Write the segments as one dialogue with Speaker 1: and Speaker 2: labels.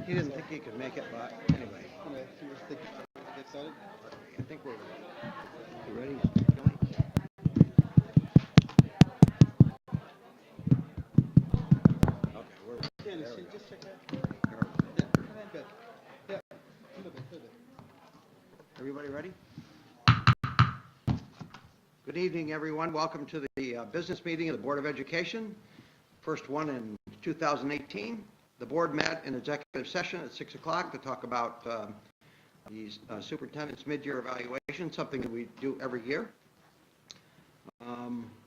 Speaker 1: He didn't think he could make it, but anyway.
Speaker 2: Anyway, can we get started?
Speaker 1: I think we're ready. Okay, we're ready.
Speaker 2: Yeah,
Speaker 1: There we go.
Speaker 2: just check that.
Speaker 1: There we go.
Speaker 2: Yeah, good. Yeah, a little bit.
Speaker 1: Everybody ready? Good evening, everyone. Welcome to the business meeting of the Board of Education. First one in 2018. The board met in executive session at 6 o'clock to talk about the superintendent's mid-year evaluation, something that we do every year.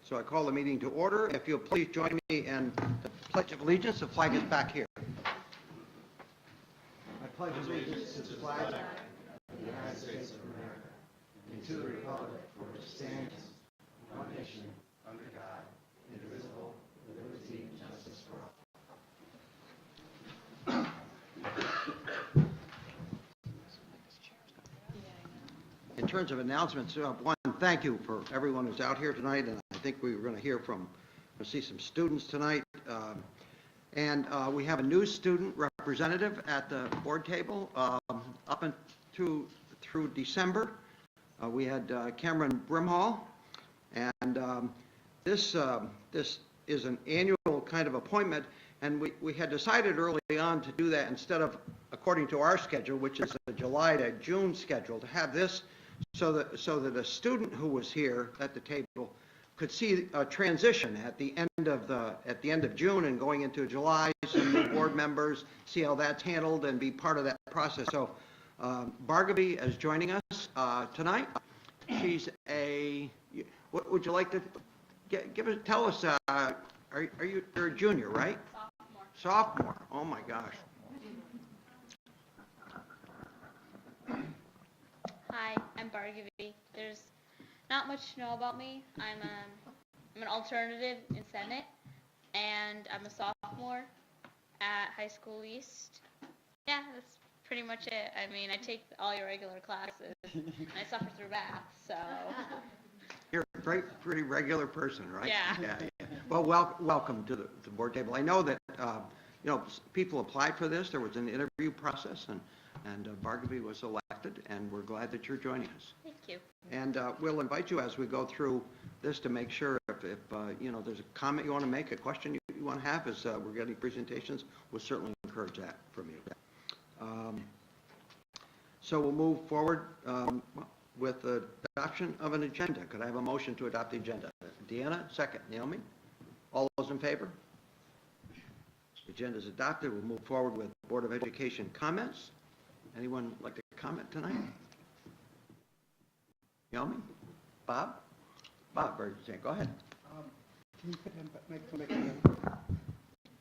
Speaker 1: So I call the meeting to order. If you'll please join me in the Pledge of Allegiance. The flag is back here. I pledge allegiance to the flag of the United States of America and to the republic for which it stands, one nation, under God, indivisible, with liberty and justice for all. In terms of announcements, one, thank you for everyone who's out here tonight, and I think we're going to hear from, see some students tonight. And we have a new student representative at the board table up and through December. We had Cameron Brimhall, and this is an annual kind of appointment, and we had decided early on to do that instead of according to our schedule, which is a July to June schedule, to have this so that a student who was here at the table could see a transition at the end of June and going into July. Some new board members see how that's handled and be part of that process. So Bargaby is joining us tonight. She's what would you like to tell us? You're a junior, right? Sophomore. Oh my gosh.
Speaker 3: Hi, I'm Bargaby. There's not much to know about me. I'm an alternative in Senate, and I'm a sophomore at High School East. Yeah, that's pretty much it. I mean, I take all your regular classes, and I suffer through math, so.
Speaker 1: You're a pretty regular person, right?
Speaker 3: Yeah.
Speaker 1: Well, welcome to the board table. I know that people applied for this. There was an interview process, and Bargaby was elected, and we're glad that you're joining us.
Speaker 3: Thank you.
Speaker 1: And we'll invite you as we go through this to make sure if there's a comment you want to make, a question you want to have as we're getting presentations, we'll certainly encourage that from you. So we'll move forward with the adoption of an agenda. Could I have a motion to adopt the agenda? Deanna, second. Naomi? All those in favor? The agenda is adopted. We'll move forward with Board of Education comments. Anyone like to comment tonight? Naomi? Bob? Bob, go ahead.
Speaker 2: Can you put him back?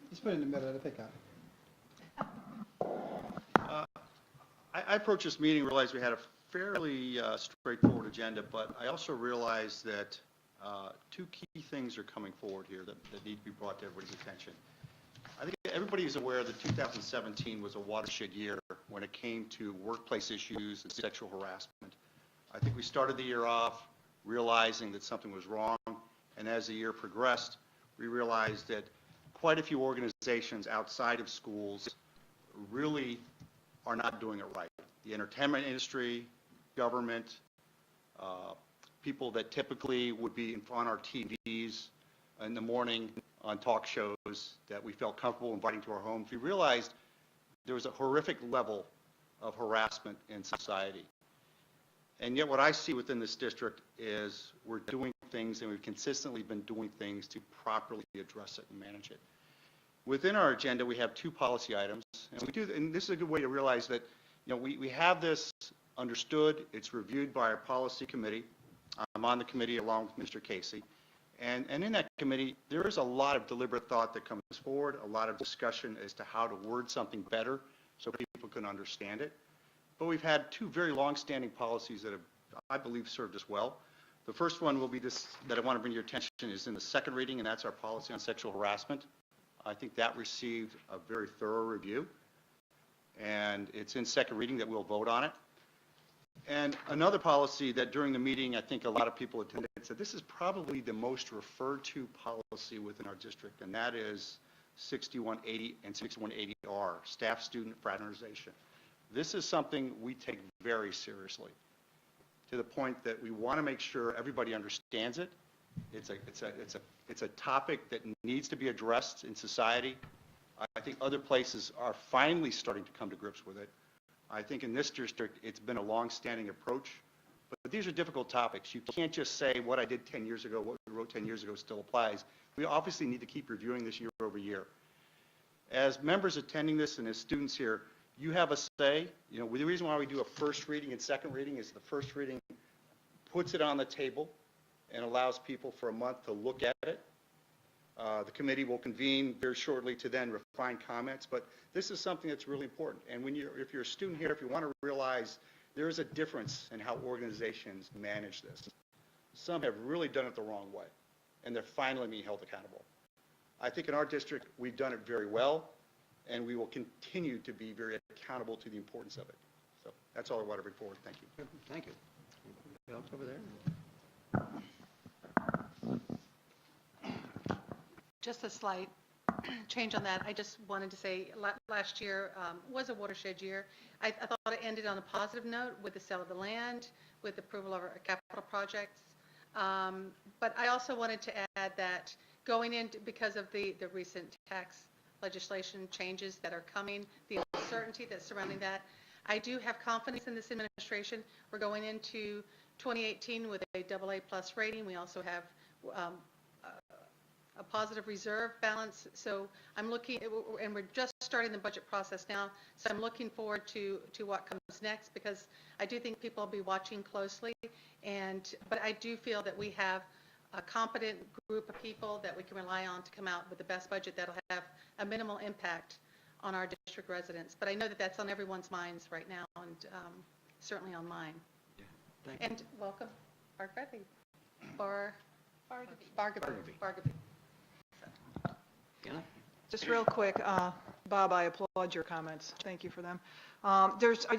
Speaker 2: Just put it in the middle of the pickup.
Speaker 4: I approached this meeting, realized we had a fairly straightforward agenda, but I also realized that two key things are coming forward here that need to be brought to everybody's attention. I think everybody is aware that 2017 was a watershed year when it came to workplace issues and sexual harassment. I think we started the year off realizing that something was wrong, and as the year progressed, we realized that quite a few organizations outside of schools really are not doing it right. The entertainment industry, government, people that typically would be on our TVs in the morning on talk shows that we felt comfortable inviting to our homes. We realized there was a horrific level of harassment in society. And yet what I see within this district is we're doing things, and we've consistently been doing things to properly address it and manage it. Within our agenda, we have two policy items, and this is a good way to realize that we have this understood. It's reviewed by our policy committee. I'm on the committee along with Mr. Casey. And in that committee, there is a lot of deliberate thought that comes forward, a lot of discussion as to how to word something better so people can understand it. But we've had two very long-standing policies that have, I believe, served us well. The first one will be this that I want to bring your attention is in the second reading, and that's our policy on sexual harassment. I think that received a very thorough review, and it's in second reading that we'll vote on it. And another policy that during the meeting, I think a lot of people attended said this is probably the most referred to policy within our district, and that is 6180 and 6180 are, staff-student fraternization. This is something we take very seriously, to the point that we want to make sure everybody understands it. It's a topic that needs to be addressed in society. I think other places are finally starting to come to grips with it. I think in this district, it's been a long-standing approach, but these are difficult topics. You can't just say what I did 10 years ago, what we wrote 10 years ago still applies. We obviously need to keep reviewing this year over year. As members attending this and as students here, you have a say. You know, the reason why we do a first reading and second reading is the first reading puts it on the table and allows people for a month to look at it. The committee will convene very shortly to then refine comments, but this is something that's really important. And if you're a student here, if you want to realize there is a difference in how organizations manage this. Some have really done it the wrong way, and they're finally being held accountable. I think in our district, we've done it very well, and we will continue to be very accountable to the importance of it. So that's all I want to bring forward. Thank you.
Speaker 1: Thank you. Anybody else over there?
Speaker 5: Just a slight change on that. I just wanted to say last year was a watershed year. I thought it ended on a positive note with the sale of the land, with approval of our capital projects. But I also wanted to add that going into, because of the recent tax legislation changes that are coming, the uncertainty that's surrounding that, I do have confidence in this administration. We're going into 2018 with a AA+ rating. We also have a positive reserve balance. So I'm looking, and we're just starting the budget process now, so I'm looking forward to what comes next, because I do think people will be watching closely. But I do feel that we have a competent group of people that we can rely on to come out with the best budget that'll have a minimal impact on our district residents. But I know that that's on everyone's minds right now, and certainly on mine.
Speaker 1: Yeah, thank you.
Speaker 5: And welcome, Bargavy. Bargavy.
Speaker 1: Anna?
Speaker 6: Just real quick, Bob, I applaud your comments. Thank you for them. I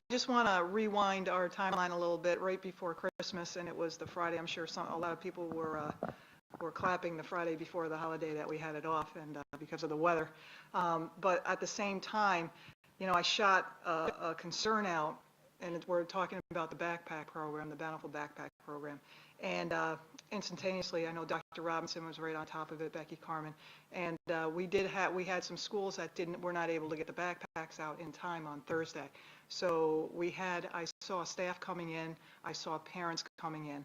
Speaker 6: just want to rewind our timeline a little bit. Right before Christmas, and it was the Friday. I'm sure a lot of people were clapping the Friday before the holiday that we had it off, and because of the weather. But at the same time, you know, I shot a concern out, and we're talking about the backpack program, the Bountiful Backpack Program. And instantaneously, I know Dr. Robinson was right on top of it, Becky Carmen, and we had some schools that were not able to get the backpacks out in time on Thursday. So I saw staff coming in, I saw parents coming in,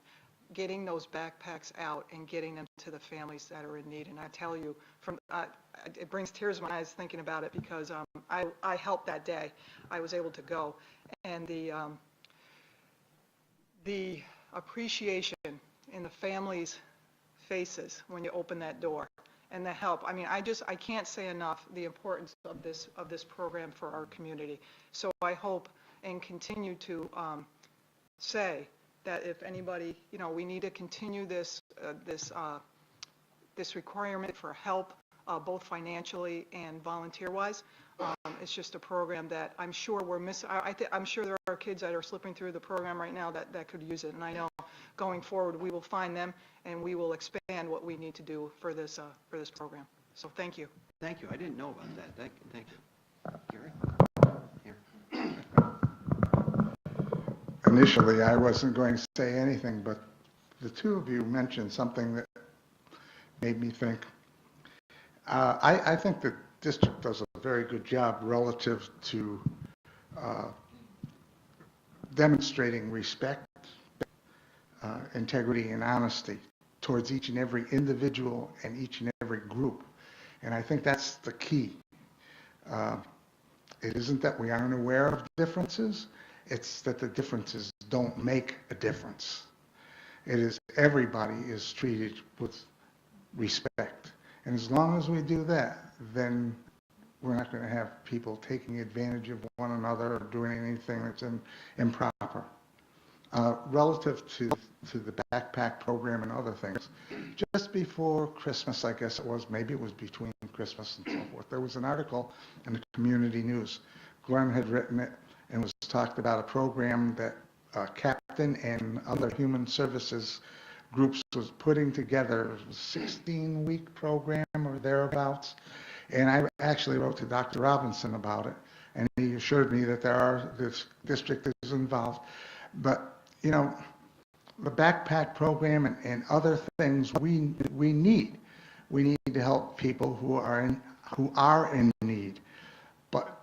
Speaker 6: getting those backpacks out and getting them to the families that are in need. And I tell you, it brings tears to my eyes thinking about it, because I helped that day. I was able to go, and the appreciation in the families' faces when you open that door, and the help. I mean, I can't say enough the importance of this program for our community. So I hope and continue to say that if anybody, you know, we need to continue this requirement for help, both financially and volunteer-wise. It's just a program that I'm sure we're missing. I'm sure there are kids that are slipping through the program right now that could use it, and I know going forward we will find them and we will expand what we need to do for this program. So thank you.
Speaker 1: Thank you. I didn't know about that. Thank you. Gary? Here.
Speaker 7: Initially, I wasn't going to say anything, but the two of you mentioned something that made me think. I think the district does a very good job relative to demonstrating respect, integrity, and honesty towards each and every individual and each and every group. And I think that's the key. It isn't that we aren't aware of differences, it's that the differences don't make a difference. It is everybody is treated with respect. And as long as we do that, then we're not going to have people taking advantage of one another or doing anything that's improper. Relative to the backpack program and other things, just before Christmas, I guess it was, maybe it was between Christmas and so forth, there was an article in the community news. Glenn had written it and was talked about a program that Captain and other human services groups was putting together, a 16-week program or thereabouts, And I actually wrote to Dr. Robinson about it, and he assured me that this district is involved. But, you know, the backpack program and other things we need. We need to help people who are in need. But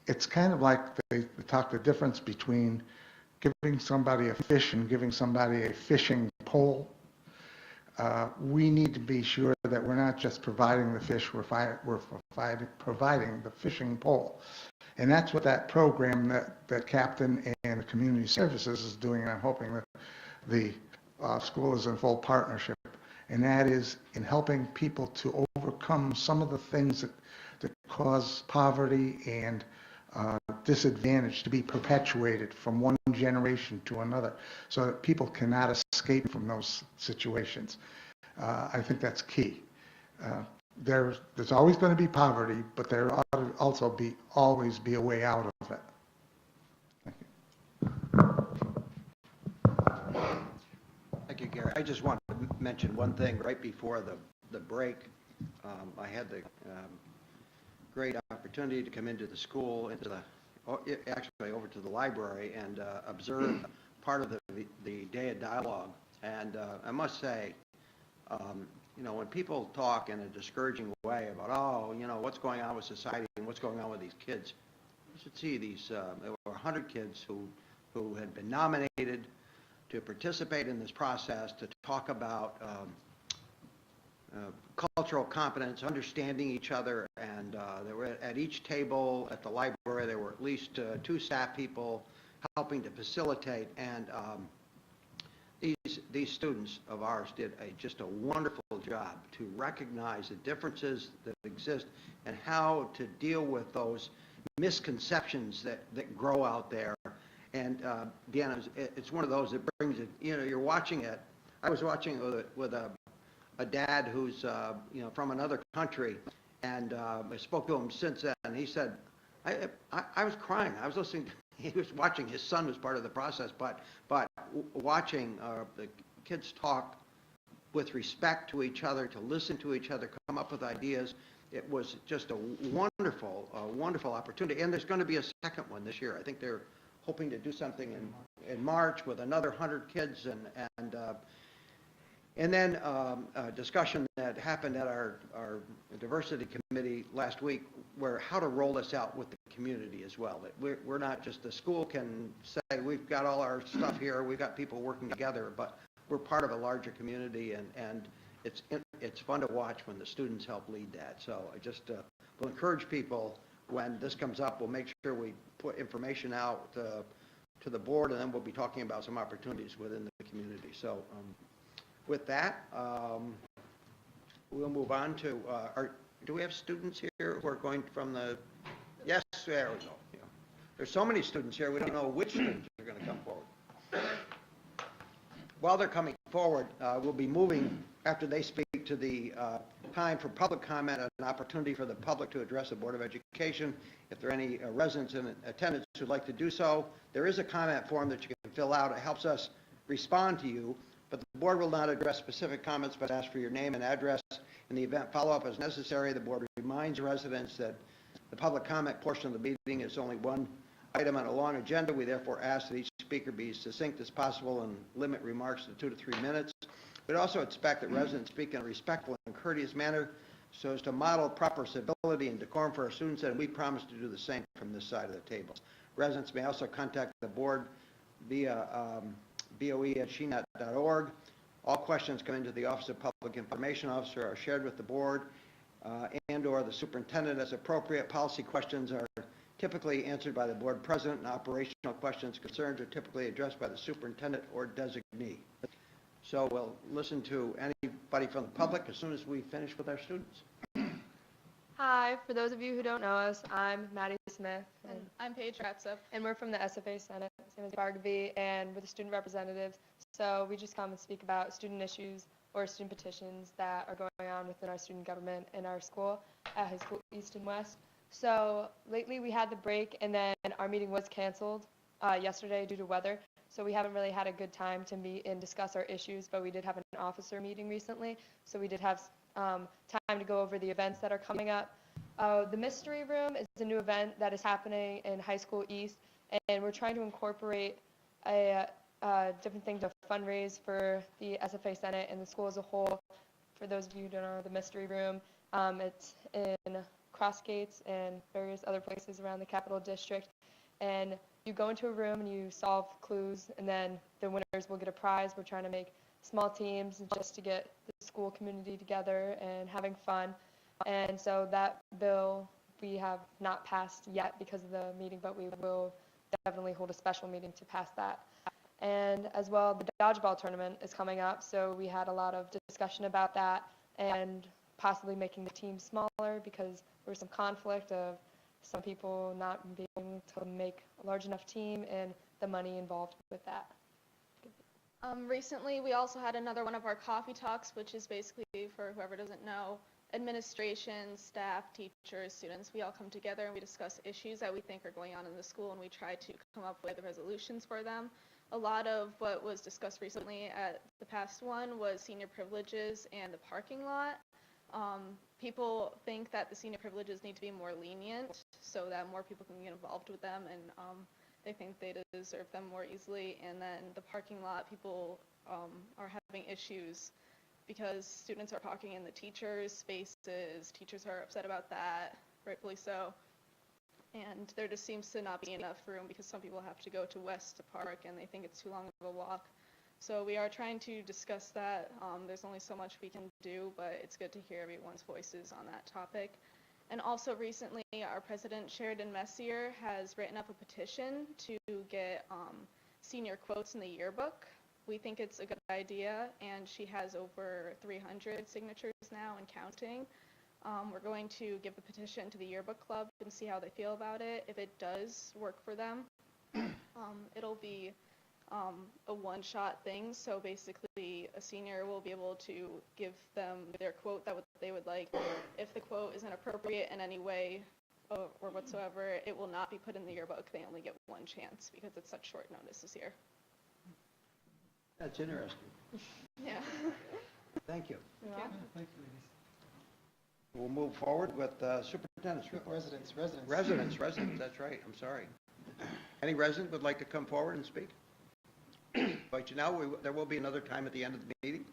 Speaker 7: it's kind of like they talk the difference between giving somebody a fish and giving somebody a fishing pole. We need to be sure that we're not just providing the fish, we're providing the fishing pole. And that's what that program that Captain and Community Services is doing, and I'm hoping that the school is in full partnership. And that is in helping people to overcome some of the things that cause poverty and disadvantage to be perpetuated from one generation to another, so that people cannot escape from those situations. I think that's key. There's always going to be poverty, but there ought to also always be a way out of it. Thank you.
Speaker 1: Thank you, Gary. I just want to mention one thing right before the break. I had the great opportunity to come into the school, actually over to the library, and observe part of the day of dialogue. And I must say, you know, when people talk in a discouraging way about, oh, you know, what's going on with society and what's going on with these kids, you should see these, there were 100 kids who had been nominated to participate in this process, to talk about cultural competence, understanding each other, and there were at each table at the library, there were at least 2 staff people helping to facilitate, and these students of ours did just a wonderful job to recognize the differences that exist and how to deal with those misconceptions that grow out there. And Deanna, it's one of those that brings it, you know, you're watching it. I was watching it with a dad who's, you know, from another country, and I spoke to him since then, and he said, I was crying. I was listening, he was watching, his son was part of the process, but watching the kids talk with respect to each other, to listen to each other, come up with ideas. It was just a wonderful opportunity. And there's going to be a second one this year. I think they're hoping to do something in March with another 100 kids, and then a discussion that happened at our diversity committee last week, where how to roll this out with the community as well. That we're not just, the school can say we've got all our stuff here, we've got people working together, but we're part of a larger community, and it's fun to watch when the students help lead that. So I just will encourage people, when this comes up, we'll make sure we put information out to the board, and then we'll be talking about some opportunities within the community. So with that, we'll move on to, do we have students here who are going from the, yes, there we go. Yeah. There's so many students here, we don't know which students are going to come forward. While they're coming forward, we'll be moving, after they speak, to the time for public comment, an opportunity for the public to address the Board of Education. If there are any residents in attendance who'd like to do so, there is a comment form that you can fill out. It helps us respond to you, but the board will not address specific comments, but ask for your name and address. In the event follow-up is necessary, the board reminds residents that the public comment portion of the meeting is only one item on a long agenda. We therefore ask that each speaker be succinct as possible and limit remarks to 2 to 3 minutes. We'd also expect that residents speak in a respectful and courteous manner so as to model proper civility and decorum for our students, and we promise to do the same from this side of the table. Residents may also contact the board via boe@shenet.org. All questions come into the Office of Public Information Officer are shared with the board and or the superintendent as appropriate. Policy questions are typically answered by the board president, and operational questions, concerns are typically addressed by the superintendent or designee. So we'll listen to anybody from the public as soon as we finish with our students.
Speaker 8: Hi, for those of you who don't know us, I'm Maddie Smith,
Speaker 3: And I'm Paige Ratsup.
Speaker 8: and we're from the SFA Senate, same as Bargavy, and we're the student representatives. So we just come and speak about student issues or student petitions that are going on within our student government in our school at High School East and West. So lately we had the break, and then our meeting was canceled yesterday due to weather. So we haven't really had a good time to meet and discuss our issues, but we did have an officer meeting recently. So we did have time to go over the events that are coming up. The Mystery Room is a new event that is happening in High School East, and we're trying to incorporate different things to fundraise for the SFA Senate and the school as a whole. For those of you who don't know, the Mystery Room, it's in Crossgates and various other places around the Capital District. And you go into a room and you solve clues, and then the winners will get a prize. We're trying to make small teams just to get the school community together and having fun. And so that bill we have not passed yet because of the meeting, but we will definitely hold a special meeting to pass that. And as well, the dodgeball tournament is coming up, so we had a lot of discussion about that and possibly making the team smaller because there was some conflict of some people not being able to make a large enough team and the money involved with that.
Speaker 9: Recently, we also had another one of our coffee talks, which is basically, for whoever doesn't know, administration, staff, teachers, students, we all come together and we discuss issues that we think are going on in the school, and we try to come up with resolutions for them. A lot of what was discussed recently at the past one was senior privileges and the parking lot. People think that the senior privileges need to be more lenient so that more people can get involved with them, and they think they deserve them more easily. And then the parking lot, people are having issues because students are parking in the teachers' spaces. Teachers are upset about that, rightfully so. And there just seems to not be enough room because some people have to go to West to park and they think it's too long of a walk. So we are trying to discuss that. There's only so much we can do, but it's good to hear everyone's voices on that topic. And also recently, our president, Sheridan Messier, has written up a petition to get senior quotes in the yearbook. We think it's a good idea, and she has over 300 signatures now and counting. We're going to give the petition to the yearbook club and see how they feel about it. If it does work for them, it'll be a one-shot thing. So basically, a senior will be able to give them their quote that they would like. If the quote is inappropriate in any way or whatsoever, it will not be put in the yearbook. They only get one chance because it's such short notice this year.
Speaker 1: That's interesting.
Speaker 9: Yeah.
Speaker 1: Thank you.
Speaker 9: Yeah.
Speaker 2: Thank you, ladies.
Speaker 1: We'll move forward with superintendent's report.
Speaker 2: Residents.
Speaker 1: Residents, that's right, I'm sorry. Any resident would like to come forward and speak? But now, there will be another time at the end of the meeting.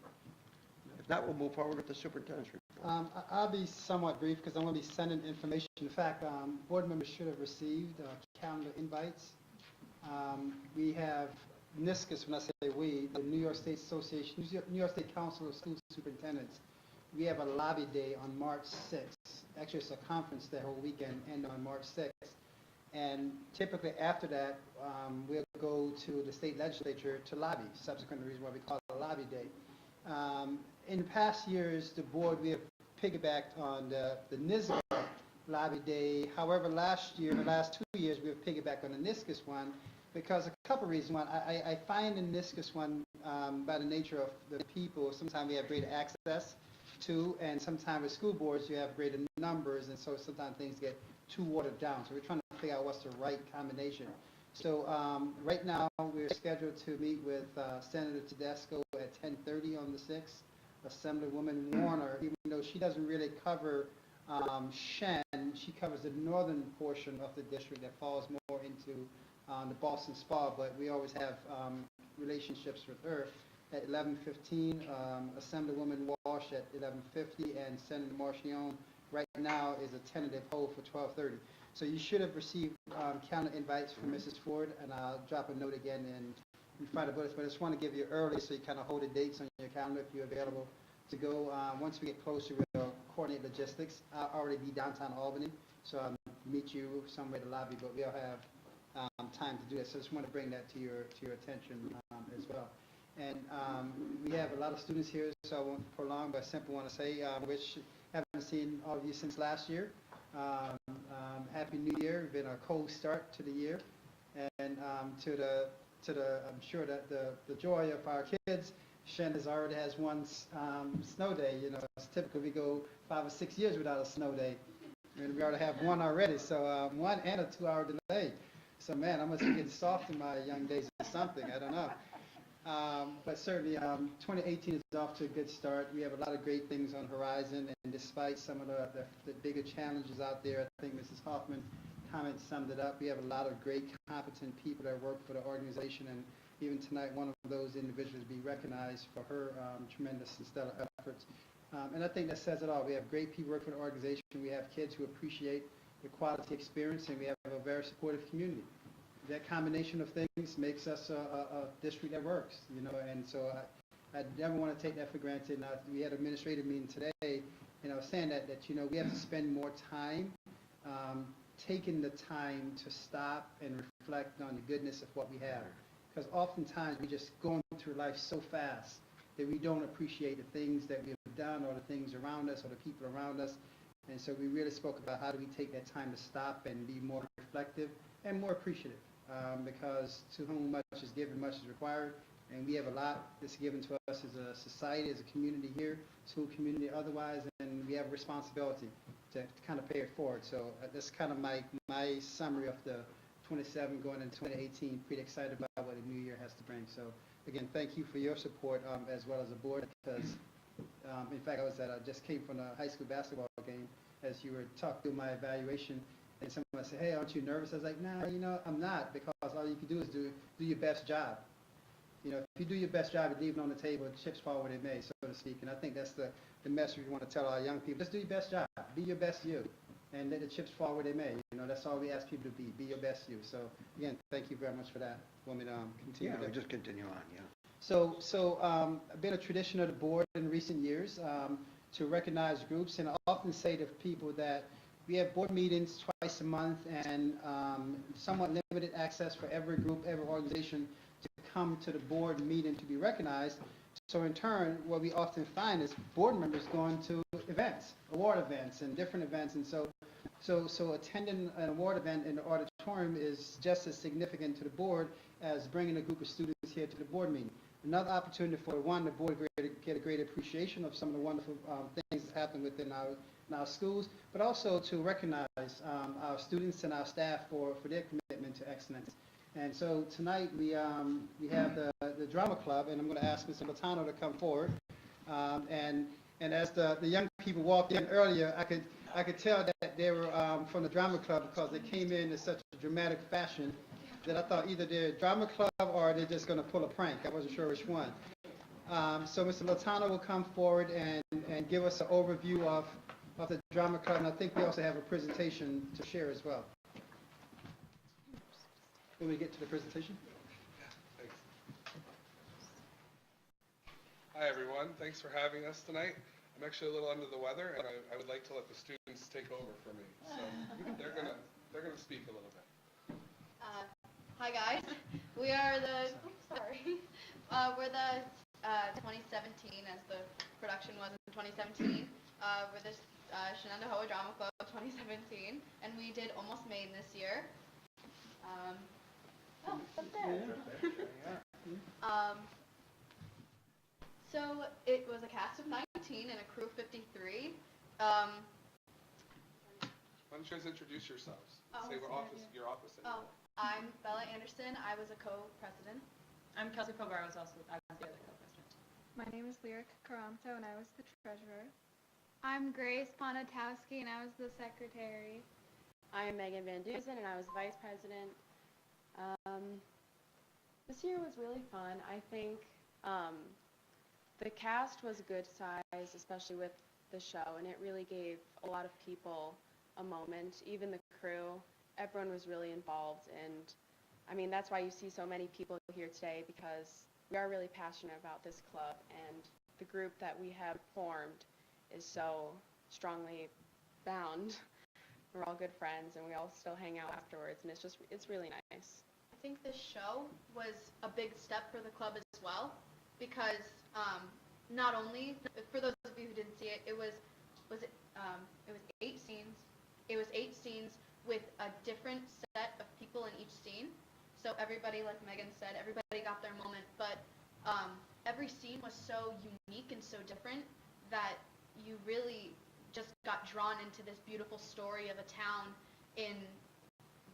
Speaker 1: If not, we'll move forward with the superintendent's report.
Speaker 2: I'll be somewhat brief because I'm going to be sending information. In fact, board members should have received calendar invites. We have NISCUS, when I say we, the New York State Association, New York State Council of School Superintendents. We have a lobby day on March 6th. Actually, it's a conference that whole weekend, end on March 6th. And typically after that, we'll go to the state legislature to lobby, subsequent to the reason why we call it a lobby day. In the past years, the board, we have piggybacked on the NISBA lobby day. However, last year, the last 2 years, we have piggybacked on the NISCUS one because a couple reasons. One, I find the NISCUS one, by the nature of the people, sometimes we have greater access to, and sometimes with school boards, you have greater numbers, and so sometimes things get too watered down. So we're trying to figure out what's the right combination. So right now, we're scheduled to meet with Senator Tedesco at 10:30 on the 6th. Assemblywoman Warner, even though she doesn't really cover Shen, she covers the northern portion of the district that falls more into the Boston Spa, but we always have relationships with her. At 11:15, Assemblywoman Walsh at 11:50, and Senator Marchione right now is a tentative hold for 12:30. So you should have received calendar invites from Mrs. Ford, and I'll drop a note again in front of us, but I just want to give you early so you kind of hold the dates on your calendar if you're available to go. Once we get closer, we'll coordinate logistics. I'll already be downtown Albany, so I'll meet you somewhere at the lobby, but we'll have time to do that. So I just want to bring that to your attention as well. And we have a lot of students here, so I won't prolong, but I simply want to say, which haven't seen all of you since last year. Happy New Year. It's been a cold start to the year, and to the I'm sure that the joy of our kids, Shen already has one snow day. You know, it's typically we go 5 or 6 years without a snow day, and we already have one already. So 1 and a 2 hour delay. So man, I must be getting soft in my young days or something. I don't know. But certainly, 2018 is off to a good start. We have a lot of great things on the horizon, and despite some of the bigger challenges out there, I think Mrs. Hoffman comment summed it up. We have a lot of great, competent people that work for the organization, and even tonight, one of those individuals be recognized for her tremendous and stellar efforts. And I think that says it all. We have great people work for the organization. We have kids who appreciate the quality experience, and we have a very supportive community. That combination of things makes us a district that works, you know, and so I never want to take that for granted. Now, we had an administrative meeting today, and I was saying that you know, we have to spend more time taking the time to stop and reflect on the goodness of what we have. Because oftentimes we just going through life so fast that we don't appreciate the things that we've done or the things around us or the people around us. And so we really spoke about how do we take that time to stop and be more reflective and more appreciative. Because to whom much is given, much is required. And we have a lot that's given to us as a society, as a community here, school community otherwise, and we have a responsibility to kind of pay it forward. So that's kind of my summary of the 27 going into 2018. Pretty excited about what the new year has to bring. So again, thank you for your support as well as the board, because in fact I just came from a high school basketball game as you were talking through my evaluation, and someone said, hey, aren't you nervous? I was like, nah, you know, I'm not, because all you can do is do your best job. You know, if you do your best job and leave it on the table, chips fall where they may, so to speak. And I think that's the message we want to tell our young people. Just do your best job. Be your best you. And let the chips fall where they may. You know, that's all we ask people to be. Be your best you. So, again, thank you very much for that. Want me to continue?
Speaker 1: Yeah, we'll just continue on, yeah.
Speaker 2: So, been a tradition of the board in recent years to recognize groups, and I often say to people that we have board meetings twice a month and somewhat limited access for every group, every organization to come to the board meeting to be recognized. So in turn, what we often find is board members going to events, award events and different events, and so attending an award event in the auditorium is just as significant to the board as bringing a group of students here to the board meeting. Another opportunity for the board to get a great appreciation of some of the wonderful things that happen within our schools, but also to recognize our students and our staff for their commitment to excellence. And so tonight we have the drama club, and I'm going to ask Mr. Latano to come forward. And as the young people walked in earlier, I could tell that they were from the drama club because they came in such a dramatic fashion that I thought either they're a drama club or they're just going to pull a prank. I wasn't sure which one. So Mr. Latano will come forward and give us an overview of the drama club, and I think we also have a presentation to share as well. When we get to the presentation?
Speaker 10: Thanks. Hi, everyone. Thanks for having us tonight. I'm actually a little under the weather, and I would like to let the students take over for me. So they're gonna speak a little bit.
Speaker 11: Hi, guys. We are we're the 2017, as the production was in 2017. We're the Shenendehowa Drama Club 2017, and we did Almost Maine this year. Up there. So it was a cast of 19 and a crew of 53.
Speaker 10: Why don't you guys introduce yourselves? Say your office.
Speaker 11: I'm Bella Anderson. I was a co-president.
Speaker 12: I'm Kelsey Pogar. I was the other co-president.
Speaker 9: My name is Lyric Karamto, and I was the treasurer. I'm Grace Ponatowski, and I was the secretary.
Speaker 13: I'm Megan Van Dusen, and I was vice president. This year was really fun. I think the cast was a good size, especially with the show, and it really gave a lot of people a moment, even the crew. Everyone was really involved, and I mean, that's why you see so many people here today, because we are really passionate about this club, and the group that we have formed is so strongly bound. We're all good friends, and we all still hang out afterwards, and it's really nice.
Speaker 11: I think this show was a big step for the club as well, because not only, for those of you who didn't see it, it was 8 scenes. It was 8 scenes with a different set of people in each scene. So everybody, like Megan said, everybody got their moment, but every scene was so unique and so different that you really just got drawn into this beautiful story of a town in,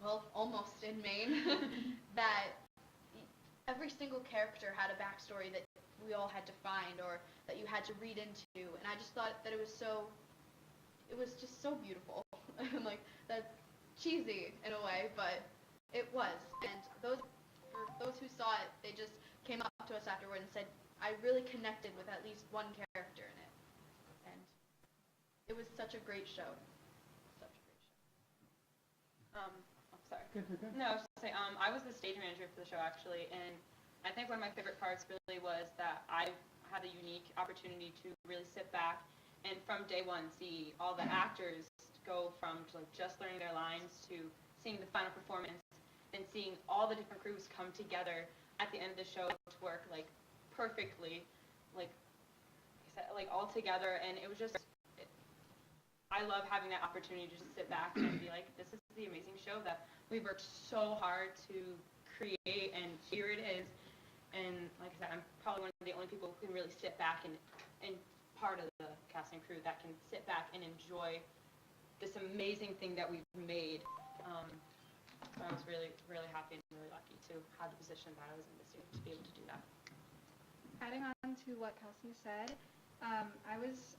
Speaker 11: well, almost in Maine, that every single character had a backstory that we all had to find or that you had to read into, and I just thought that it was just so beautiful. Like, that's cheesy in a way, but it was. And for those who saw it, they just came up to us afterward and said, I really connected with at least one character in it. And it was such a great show. Such a great show.
Speaker 12: I'm sorry.
Speaker 2: Good.
Speaker 12: No, I was just saying, I was the stage manager for the show actually, and I think one of my favorite parts really was that I had a unique opportunity to really sit back and from day one see all the actors go from just learning their lines to seeing the final performance and seeing all the different crews come together at the end of the show to work perfectly, like I said, all together, and it was just. I love having that opportunity to just sit back and be like, this is the amazing show that we worked so hard to create, and here it is. And like I said, I'm probably one of the only people who can really sit back and part of the cast and crew that can sit back and enjoy this amazing thing that we've made. So I was really, really happy and really lucky to have the position that I was in this year to be able to do that.
Speaker 8: Adding on to what Kelsey said, I was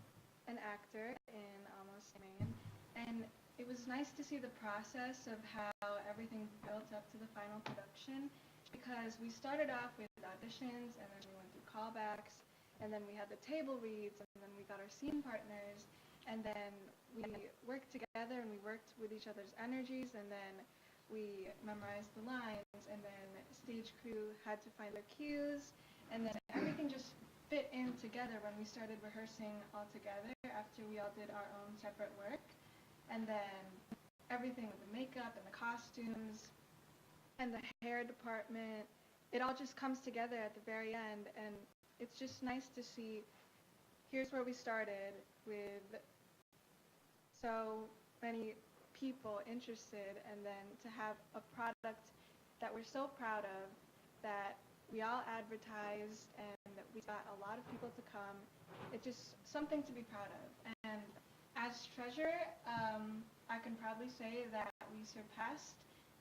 Speaker 8: an actor in Almost Maine, and it was nice to see the process of how everything built up to the final production, because we started off with auditions, and then we went through callbacks, and then we had the table reads, and then we got our scene partners, and then we worked together and we worked with each other's energies, and then we memorized the lines, and then stage crew had to find their cues, and then everything just fit in together when we started rehearsing all together after we all did our own separate work. And then everything with the makeup and the costumes and the hair department, it all just comes together at the very end, and it's just nice to see here's where we started with so many people interested, and then to have a product that we're so proud of, that we all advertised and that we got a lot of people to come. It's just something to be proud of. And as treasurer, I can probably say that we surpassed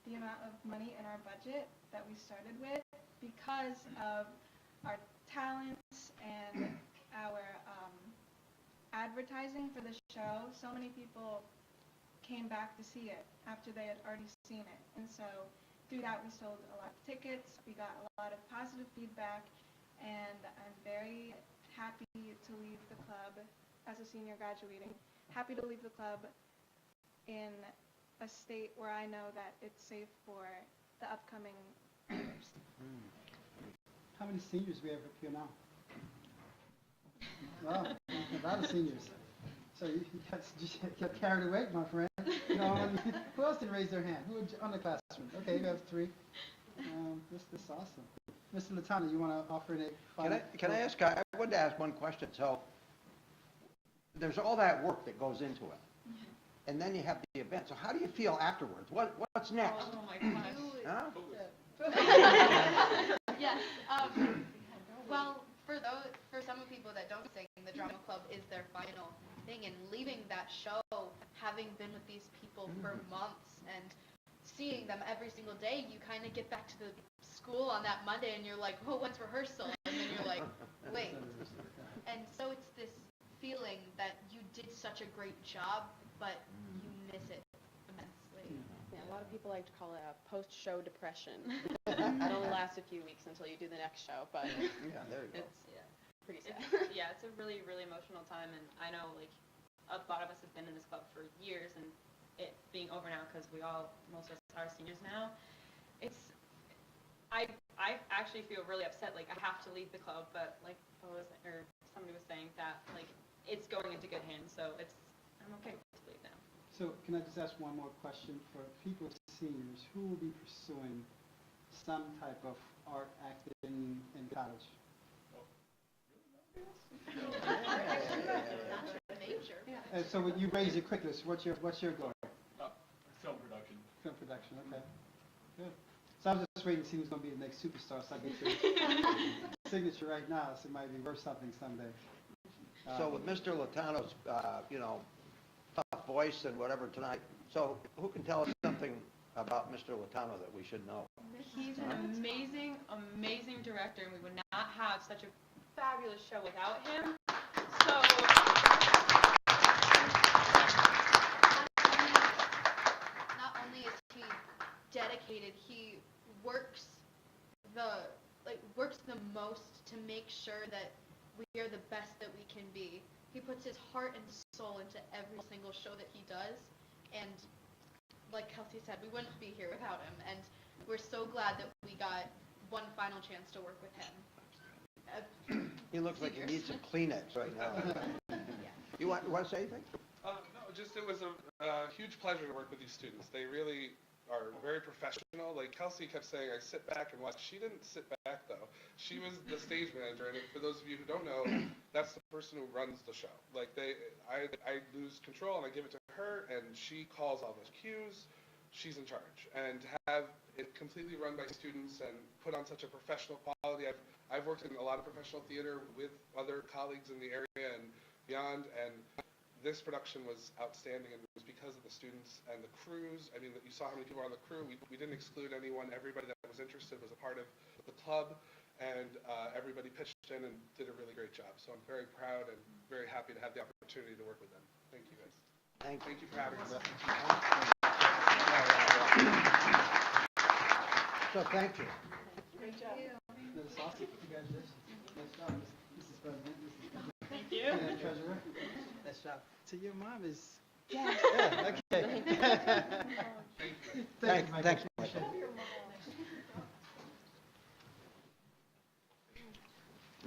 Speaker 8: the amount of money in our budget that we started with because of our talents and our advertising for the show. So many people came back to see it after they had already seen it. And so through that, we sold a lot of tickets, we got a lot of positive feedback, and I'm very happy to leave the club as a senior graduating. Happy to leave the club in a state where I know that it's safe for the upcoming years.
Speaker 2: How many seniors we have up here now? Wow, a lot of seniors. So you got carried away, my friend. No, who else didn't raise their hand? Who are underclassmen? Okay, you have three. This is awesome. Mr. Latana, you want to offer any final?
Speaker 1: Can I ask, I wanted to ask one question. So there's all that work that goes into it, and then you have the event. So how do you feel afterwards? What's next?
Speaker 12: Oh my gosh.
Speaker 1: Huh?
Speaker 11: Yes. Well, for some of the people that don't sing, the drama club is their final thing, and leaving that show, having been with these people for months and seeing them every single day, you kind of get back to the school on that Monday and you're like, well, when's rehearsal? And then you're like, wait. And so it's this feeling that you did such a great job, but you miss it immensely.
Speaker 13: Yeah, a lot of people like to call it a post-show depression. It only lasts a few weeks until you do the next show, but
Speaker 1: Yeah, there you go.
Speaker 13: it's pretty sad.
Speaker 12: It's a really, really emotional time, and I know a lot of us have been in this club for years, and it being over now because most of us are seniors now. I actually feel really upset. I have to leave the club, but somebody was saying that it's going into good hands, so I'm okay to leave now.
Speaker 2: So can I just ask one more question for people, seniors, who will be pursuing some type of art acting in college? And so when you raise your quickness, what's your goal?
Speaker 10: Film production.
Speaker 2: Film production, okay. Good. So I was just waiting to see who's going to be the next superstar, so I get your signature right now, so it might be worth something someday.
Speaker 1: So with Mr. Latano's, tough voice and whatever tonight, so who can tell us something about Mr. Latano that we should know?
Speaker 12: He's an amazing, amazing director, and we would not have such a fabulous show without him. So,
Speaker 11: Not only is he dedicated, he works works the most to make sure that we are the best that we can be. He puts his heart and soul into every single show that he does, and like Kelsey said, we wouldn't be here without him, and we're so glad that we got one final chance to work with him.
Speaker 1: He looks like he needs some Kleenex right now. You want to say anything?
Speaker 10: No, just it was a huge pleasure to work with these students. They really are very professional. Like Kelsey kept saying, I sit back and watch. She didn't sit back though. She was the stage manager, and for those of you who don't know, that's the person who runs the show. Like I lose control and I give it to her, and she calls all those cues. She's in charge, and to have it completely run by students and put on such a professional quality. I've worked in a lot of professional theater with other colleagues in the area and beyond, and this production was outstanding, and it was because of the students and the crews. I mean, you saw how many people were on the crew. We didn't exclude anyone. Everybody that was interested was a part of the club, and everybody pitched in and did a really great job. So I'm very proud and very happy to have the opportunity to work with them. Thank you, guys.
Speaker 1: Thank
Speaker 10: you for having us.
Speaker 1: So thank you.
Speaker 2: Great job. That's awesome. Congratulations. Nice job, Mrs. President.
Speaker 12: thank you.
Speaker 2: And Treasurer. Nice job. So your mom is...
Speaker 8: Yeah.
Speaker 2: Yeah, okay. Thank you, Michael.
Speaker 1: Thanks, Michael.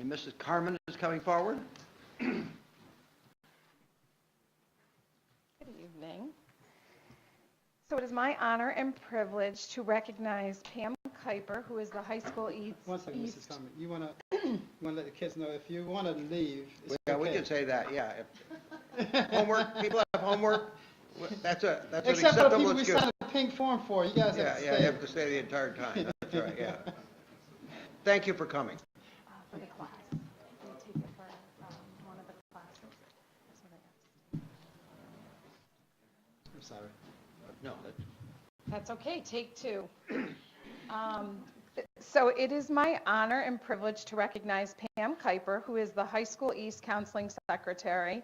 Speaker 1: And Mrs. Carmen is coming forward.
Speaker 14: Good evening. So it is my honor and privilege to recognize Pam Kuiper, who is the high school East.
Speaker 2: One second, Mrs. Carmen. You want to let the kids know if you want to leave, it's
Speaker 1: Yeah,
Speaker 2: okay.
Speaker 1: we can say that, yeah. If homework, people have homework, that's an
Speaker 2: Except for the
Speaker 1: acceptable
Speaker 2: people we
Speaker 1: excuse.
Speaker 2: signed a pink form for, you guys have to stay.
Speaker 1: Yeah, you have to stay the entire time, that's right, yeah. Thank you for coming.
Speaker 14: For the class. Can you take it for one of the classes? That's what I asked.
Speaker 2: I'm sorry.
Speaker 1: No,
Speaker 14: That's okay, take two. So it is my honor and privilege to recognize Pam Kuiper, who is the High School East Counseling Secretary,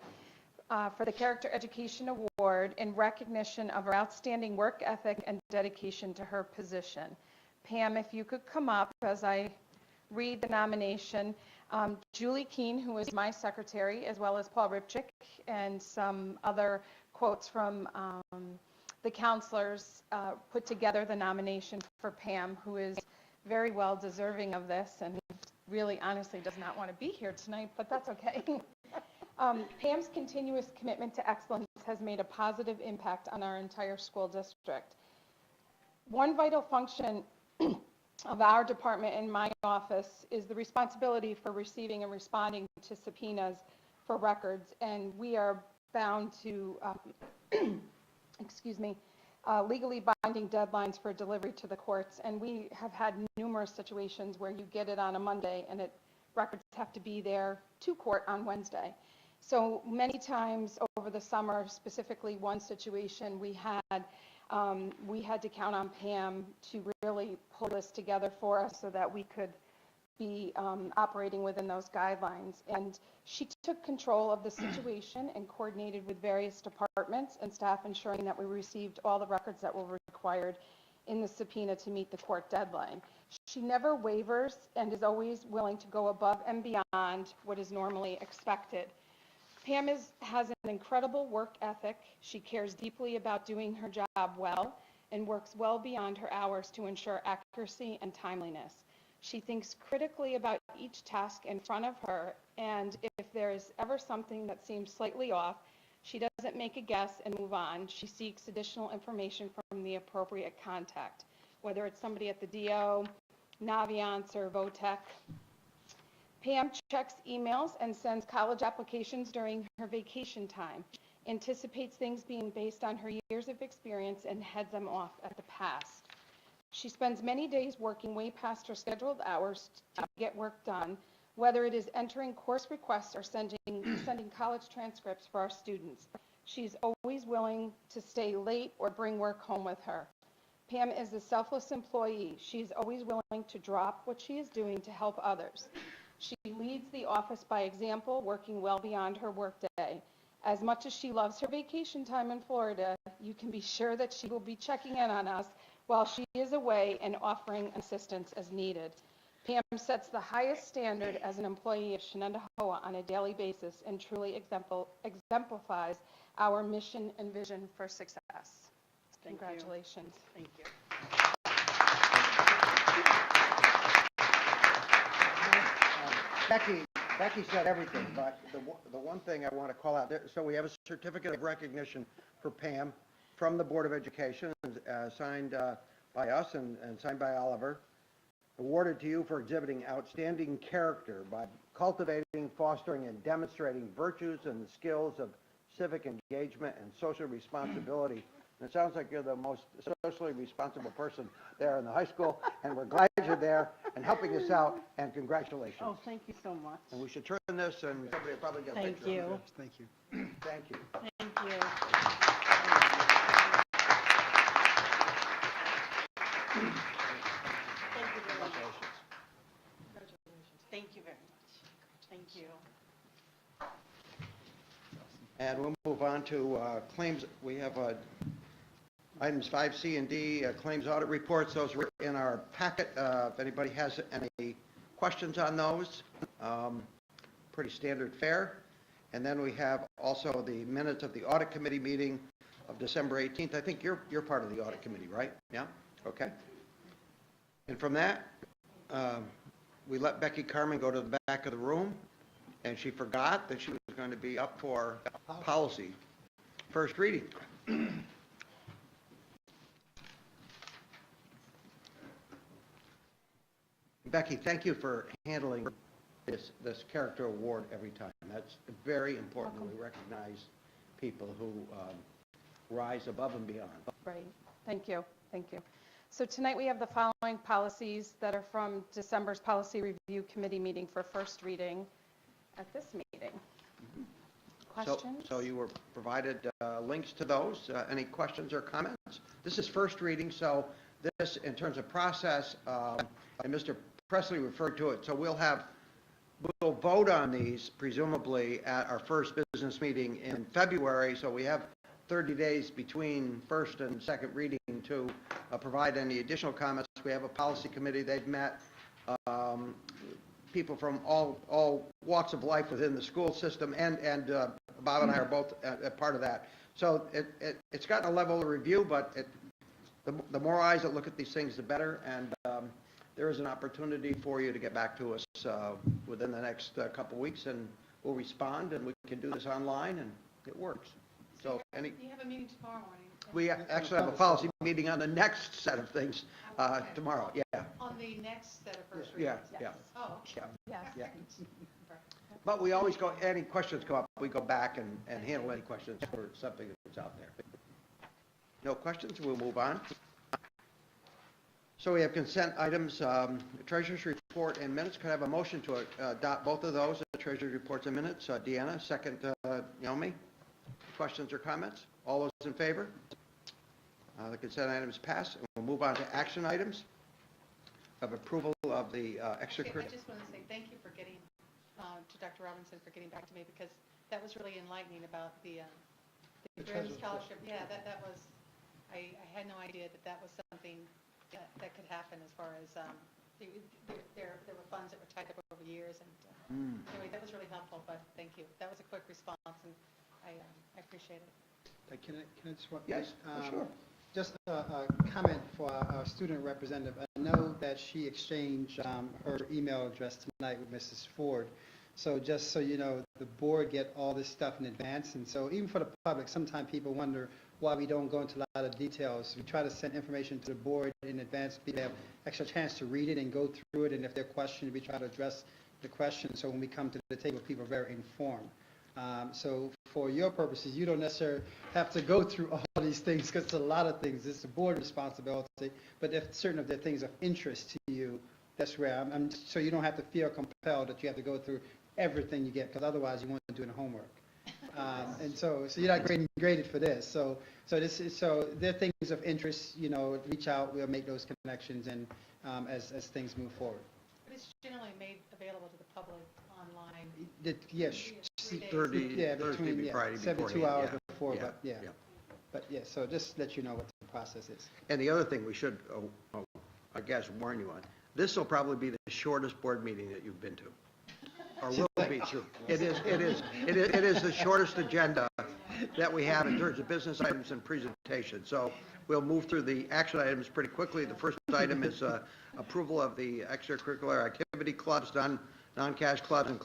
Speaker 14: for the Character Education Award in recognition of her outstanding work ethic and dedication to her position. Pam, if you could come up as I read the nomination. Julie Keene, who is my secretary, as well as Paul Ripchick, and some other quotes from the counselors put together the nomination for Pam, who is very well deserving of this and really honestly does not want to be here tonight, but that's okay. Pam's continuous commitment to excellence has made a positive impact on our entire school district. One vital function of our department in my office is the responsibility for receiving and responding to subpoenas for records, and we are bound to legally binding deadlines for delivery to the courts, and we have had numerous situations where you get it on a Monday and records have to be there to court on Wednesday. So many times over the summer, specifically one situation we had to count on Pam to really pull this together for us so that we could be operating within those guidelines. And she took control of the situation and coordinated with various departments and staff, ensuring that we received all the records that were required in the subpoena to meet the court deadline. She never wavers and is always willing to go above and beyond what is normally expected. Pam has an incredible work ethic. She cares deeply about doing her job well and works well beyond her hours to ensure accuracy and timeliness. She thinks critically about each task in front of her, and if there is ever something that seems slightly off, she doesn't make a guess and move on. She seeks additional information from the appropriate contact, whether it's somebody at the DO, Naviance, or VOTEC. Pam checks emails and sends college applications during her vacation time, anticipates things being based on her years of experience, and heads them off at the pass. She spends many days working way past her scheduled hours to get work done, whether it is entering course requests or sending college transcripts for our students. She's always willing to stay late or bring work home with her. Pam is a selfless employee. She's always willing to drop what she is doing to help others. She leads the office by example, working well beyond her workday. As much as she loves her vacation time in Florida, you can be sure that she will be checking in on us while she is away and offering assistance as needed. Pam sets the highest standard as an employee of Shenendehowa on a daily basis and truly exemplifies our mission and vision for success. Congratulations.
Speaker 5: Thank you.
Speaker 1: Becky said everything, but the one thing I want to call out, so we have a certificate of recognition for Pam from the Board of Education, signed by us and signed by Oliver, awarded to you for exhibiting outstanding character by cultivating, fostering, and demonstrating virtues and the skills of civic engagement and social responsibility. And it sounds like you're the most socially responsible person there in the high school, and we're glad you're there and helping us out, and congratulations.
Speaker 5: Oh, thank you so much.
Speaker 1: And we should turn this, and somebody will probably get a
Speaker 5: Thank
Speaker 1: picture of
Speaker 5: you.
Speaker 1: it.
Speaker 2: Thank you.
Speaker 1: Thank you.
Speaker 5: Thank you. Thank you very much.
Speaker 1: Congratulations.
Speaker 5: Thank you very much. Thank you.
Speaker 1: And we'll move on to claims. We have items 5C and D, claims audit reports. Those are in our packet. If anybody has any questions on those, pretty standard fare. And then we have also the minutes of the audit committee meeting of December 18th. I think you're part of the audit committee, right? Yeah? Okay. And from that, we let Becky Carmen go to the back of the room, and she forgot that she was going to be up for policy first reading. Becky, thank you for handling this character award every time. That's very important that we recognize people who rise above and beyond.
Speaker 14: Right. Thank you. Thank you. So tonight we have the following policies that are from December's Policy Review Committee meeting for first reading at this meeting. Questions?
Speaker 1: So you were provided links to those. Any questions or comments? This is first reading, so this, in terms of process, and Mr. Presley referred to it, so we'll vote on these presumably at our first business meeting in February, so we have 30 days between first and second reading to provide any additional comments. We have a policy committee. They've met people from all walks of life within the school system, and Bob and I are both a part of that. So it's gotten a level of review, but the more eyes that look at these things, the better, and there is an opportunity for you to get back to us within the next couple weeks, and we'll respond, and we can do this online, and it works. So
Speaker 5: You have a meeting tomorrow morning.
Speaker 1: we actually have a policy meeting on the next set of things tomorrow. Yeah.
Speaker 5: On the next set of first
Speaker 1: Yeah.
Speaker 5: readings?
Speaker 1: Yeah.
Speaker 5: Oh, okay.
Speaker 1: Yeah.
Speaker 14: Yes.
Speaker 1: Yeah. But we always go, any questions come up, we go back and handle any questions for something that's out there. No questions, we'll move on. So we have consent items, treasurer's report and minutes. Could I have a motion to adopt both of those, the treasurer's reports and minutes? Deanna, second, Naomi. Questions or comments? All those in favor? The consent items pass. And we'll move on to action items of approval of the
Speaker 5: I
Speaker 1: extracurricular.
Speaker 5: just want to say thank you for getting, to Dr. Robinson for getting back to me, because that was really enlightening about the Grimm Scholarship. Yeah, that was, I had no idea that was something that could happen as far as, there were funds that were tied up over years, and anyway, that was really helpful, but thank you. That was a quick response, and I appreciate it.
Speaker 2: Can I just want?
Speaker 1: Yes, sure.
Speaker 2: Just a comment for our student representative. I know that she exchanged her email address tonight with Mrs. Ford. So just so you know, the board get all this stuff in advance. And so even for the public, sometimes people wonder why we don't go into a lot of details. We try to send information to the board in advance. People have extra chance to read it and go through it. And if there are questions, we try to address the questions. So when we come to the table, people are very informed. So for your purposes, you don't necessarily have to go through all these things, because it's a lot of things. It's the board responsibility. But if certain of the things of interest to you, that's where so you don't have to feel compelled that you have to go through everything you get, because otherwise you won't do the homework. And so you're not graded for this. So there are things of interest, reach out, we'll make those connections and as things move forward.
Speaker 5: It's generally made available to the public online.
Speaker 2: Yes.
Speaker 1: 30,
Speaker 2: Yeah,
Speaker 1: Thursday,
Speaker 2: between, yeah,
Speaker 1: Friday
Speaker 2: 72 hours
Speaker 1: beforehand,
Speaker 2: before,
Speaker 1: yeah,
Speaker 2: but yeah.
Speaker 1: yeah.
Speaker 2: But yeah, so just let you know what the process is.
Speaker 1: And the other thing we should, I guess, warn you on, this will probably be the shortest board meeting that you've been to. Or will be true. It is the shortest agenda that we have in terms of business items and presentation. So we'll move through the action items pretty quickly. The first item is approval of the extracurricular activity clubs, non-cash clubs, and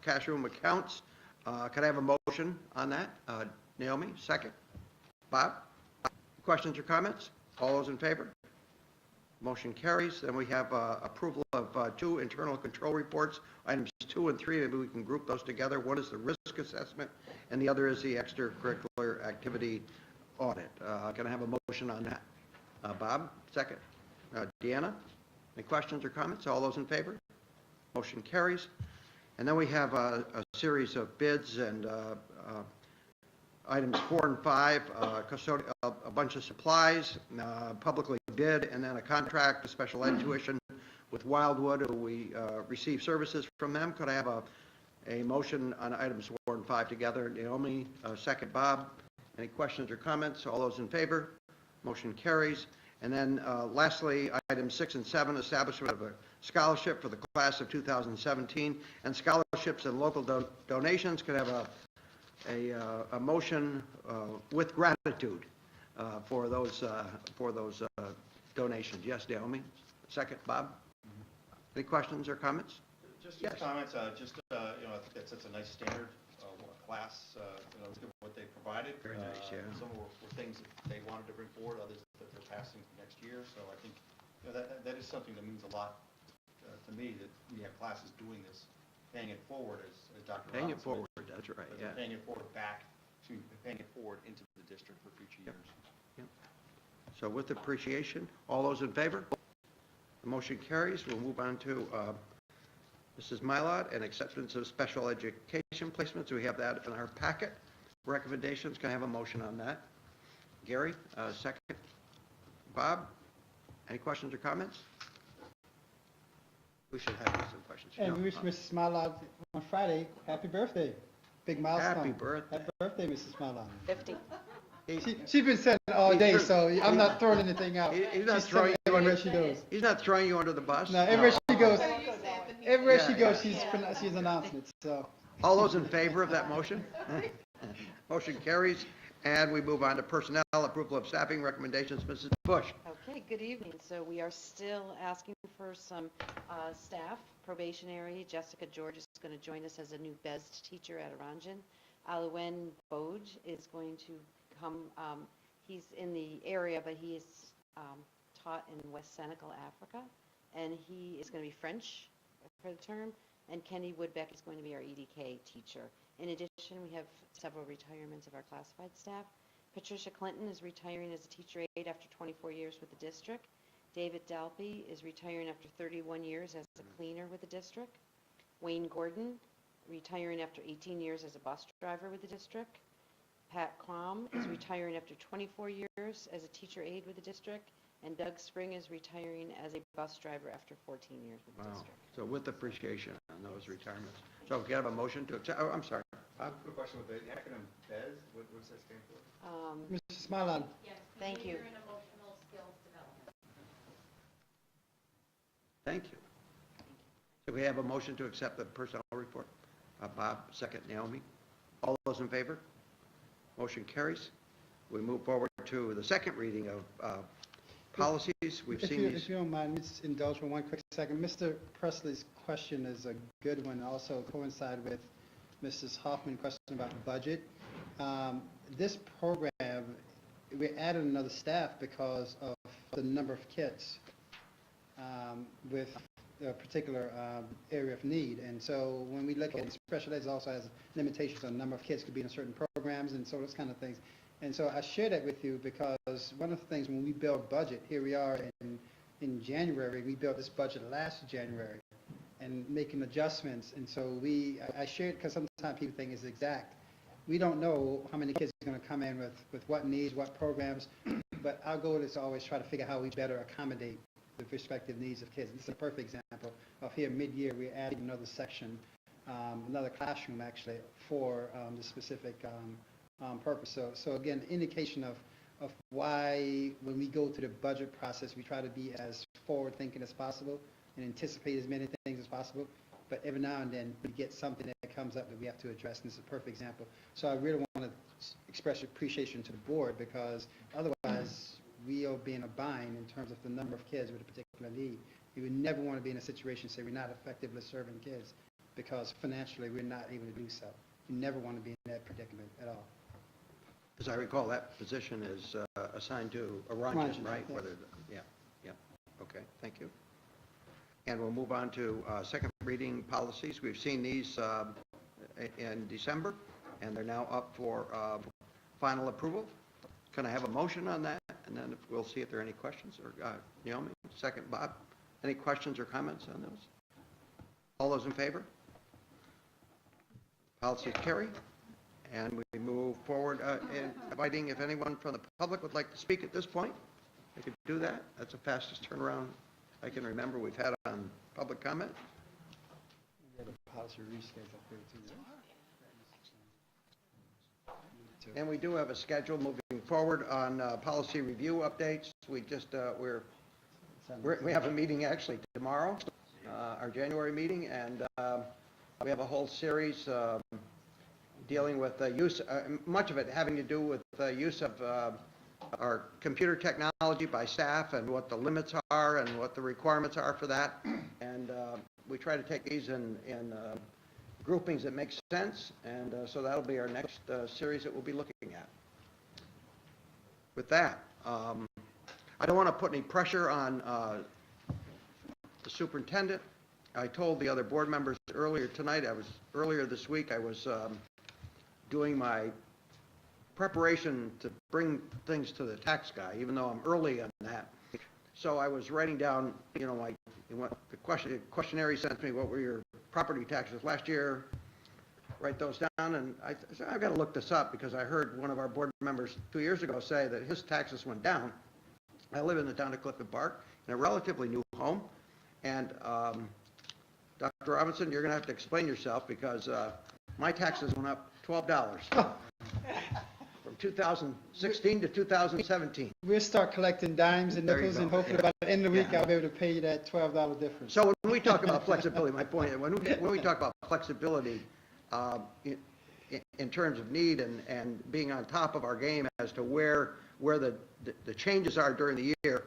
Speaker 1: cash room accounts. Can I have a motion on that? Naomi, second. Bob? Questions or comments? All those in favor? Motion carries. Then we have approval of 2 internal control reports, items 2 and 3. Maybe we can group those together. One is the risk assessment, and the other is the extracurricular activity audit. Can I have a motion on that? Bob, second. Deanna, any questions or comments? All those in favor? Motion carries. And then we have a series of bids and items 4 and 5, a bunch of supplies, publicly bid, and then a contract to special ed tuition with Wildwood, who we receive services from them. Could I have a motion on items 4 and 5 together? Naomi, second. Bob, any questions or comments? All those in favor? Motion carries. And then lastly, items 6 and 7, establishment of a scholarship for the class of 2017, and scholarships and local donations. Could I have a motion with gratitude for those donations? Yes, Naomi. Second, Bob. Any questions or comments?
Speaker 4: Just
Speaker 1: Yes.
Speaker 4: comments, I think that sets a nice standard class, look at what they provided.
Speaker 1: Very nice, yeah.
Speaker 4: Some were things that they wanted to bring forward, others that they're passing next year. So I think that is something that means a lot to me, that we have classes doing this, paying it forward, as Dr.
Speaker 1: Paying it
Speaker 4: Robbins
Speaker 1: forward,
Speaker 4: mentioned,
Speaker 1: that's right,
Speaker 4: but
Speaker 1: yeah.
Speaker 4: Paying it forward paying it forward into the district for future years.
Speaker 1: So with appreciation, all those in favor? The motion carries. We'll move on to Mrs. Mylod and acceptance of special education placements. We have that in our packet. Recommendations, can I have a motion on that? Gary, second. Bob, any questions or comments? We should have some questions.
Speaker 2: And we wish Mrs. Smilod on Friday, happy birthday. Big milestone.
Speaker 1: Happy birthday.
Speaker 2: Happy birthday, Mrs. Smilod.
Speaker 8: 50.
Speaker 2: She's been saying it all day, so I'm not throwing anything out.
Speaker 1: He's not
Speaker 2: She's
Speaker 1: throwing
Speaker 2: saying
Speaker 1: you
Speaker 2: everywhere
Speaker 1: under,
Speaker 2: she goes.
Speaker 1: he's not throwing you under the bus?
Speaker 2: No, everywhere she goes, everywhere
Speaker 1: Yeah,
Speaker 2: she goes,
Speaker 1: yeah.
Speaker 2: she's announcements, so.
Speaker 1: All those in favor of that motion? Motion carries, and we move on to personnel, approval of staffing recommendations. Mrs. Bush.
Speaker 15: Okay, good evening. So we are still asking for some staff, probationary. Jessica George is going to join us as a new BEST teacher at Orangen. Aluen Boj is going to come, he's in the area, but he is taught in West Senegal, Africa, and he is going to be French for the term, and Kenny Woodbeck is going to be our EDK teacher. In addition, we have several retirements of our classified staff. Patricia Clinton is retiring as a teacher aide after 24 years with the district. David Dalpy is retiring after 31 years as a cleaner with the district. Wayne Gordon, retiring after 18 years as a bus driver with the district. Pat Crom is retiring after 24 years as a teacher aide with the district. And Doug Spring is retiring as a bus driver after 14 years with the
Speaker 1: Wow.
Speaker 15: district.
Speaker 1: So with appreciation on those retirements. So can I have a motion to accept, I'm sorry. Bob?
Speaker 4: Quick question with the acronym BES, what does that stand for?
Speaker 2: Mrs. Smilod.
Speaker 15: Thank you.
Speaker 1: Thank you. Do we have a motion to accept the personnel report? Bob, second. Naomi. All those in favor? Motion carries. We move forward to the second reading of policies. We've
Speaker 2: If
Speaker 1: seen
Speaker 2: you,
Speaker 1: these.
Speaker 2: if you don't mind, just indulge for one quick second. Mr. Presley's question is a good one, also coincide with Mrs. Hoffman's question about budget. This program, we added another staff because of the number of kids with a particular area of need. And so when we look at special ed, also has limitations on the number of kids could be in certain programs and so those kind of things. And so I share that with you because one of the things when we build budget, here we are in January, we built this budget last January and making adjustments. And so I share it because sometimes people think it's exact. we don't know how many kids are going to come in with what needs, what programs, but our goal is to always try to figure out how we better accommodate the respective needs of kids. This is a perfect example of here mid-year, we're adding another section, another classroom actually, for the specific purpose. So again, indication of why when we go through the budget process, we try to be as forward-thinking as possible and anticipate as many things as possible. But every now and then, we get something that comes up that we have to address, and this is a perfect example. So I really want to express appreciation to the board, because otherwise, we'll be in a bind in terms of the number of kids with a particular need. We would never want to be in a situation, say, we're not effectively serving kids, because financially, we're not able to do so. You never want to be in that predicament at all.
Speaker 1: As I recall, that position is assigned to Aranjan,
Speaker 2: Aranjan,
Speaker 1: right?
Speaker 2: yes.
Speaker 1: Yeah, okay, thank you. And we'll move on to second reading policies. We've seen these in December, and they're now up for final approval. Can I have a motion on that? And then we'll see if there are any questions. Or Naomi, second, Bob. Any questions or comments on those? All those in favor? Policies carry. And we move forward, inviting if anyone from the public would like to speak at this point, they could do that. That's the fastest turnaround I can remember we've had on public comment.
Speaker 2: We have a policy reschedule for it too.
Speaker 1: And we do have a schedule moving forward on policy review updates. We just, we have a meeting actually tomorrow, our January meeting, and we have a whole series dealing with the use, much of it having to do with the use of our computer technology by staff and what the limits are and what the requirements are for that. And we try to take these in groupings that make sense, and so that'll be our next series that we'll be looking at. With that, I don't want to put any pressure on the superintendent. I told the other board members earlier tonight, earlier this week, I was doing my preparation to bring things to the tax guy, even though I'm early on that. So I was writing down, you know, the questionnaire he sent me, what were your property taxes last year? Write those down, and I said, I've got to look this up, because I heard one of our board members 2 years ago say that his taxes went down. I live in the town of Clifton Park, in a relatively new home, and Dr. Robinson, you're going to have to explain yourself, because my taxes went up $12 from 2016 to 2017.
Speaker 2: We'll start collecting dimes and
Speaker 1: There you
Speaker 2: nickels, and
Speaker 1: go.
Speaker 2: hopefully by the end of the week,
Speaker 1: Yeah.
Speaker 2: I'll be able to pay you that $12 difference.
Speaker 1: So when we talk about flexibility, my point is, when we talk about flexibility in terms of need and being on top of our game as to where the changes are during the year,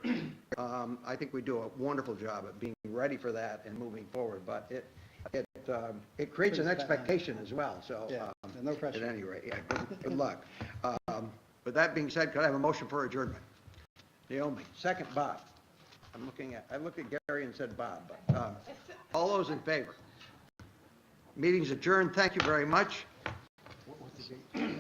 Speaker 1: I think we do a wonderful job at being ready for that and moving forward. But it creates an expectation as well. So
Speaker 2: Yeah, no pressure.
Speaker 1: at any rate, yeah, good luck. With that being said, could I have a motion for adjournment? Naomi, second, Bob. I looked at Gary and said Bob, but all those in favor? Meeting's adjourned. Thank you very much.
Speaker 2: What's the date?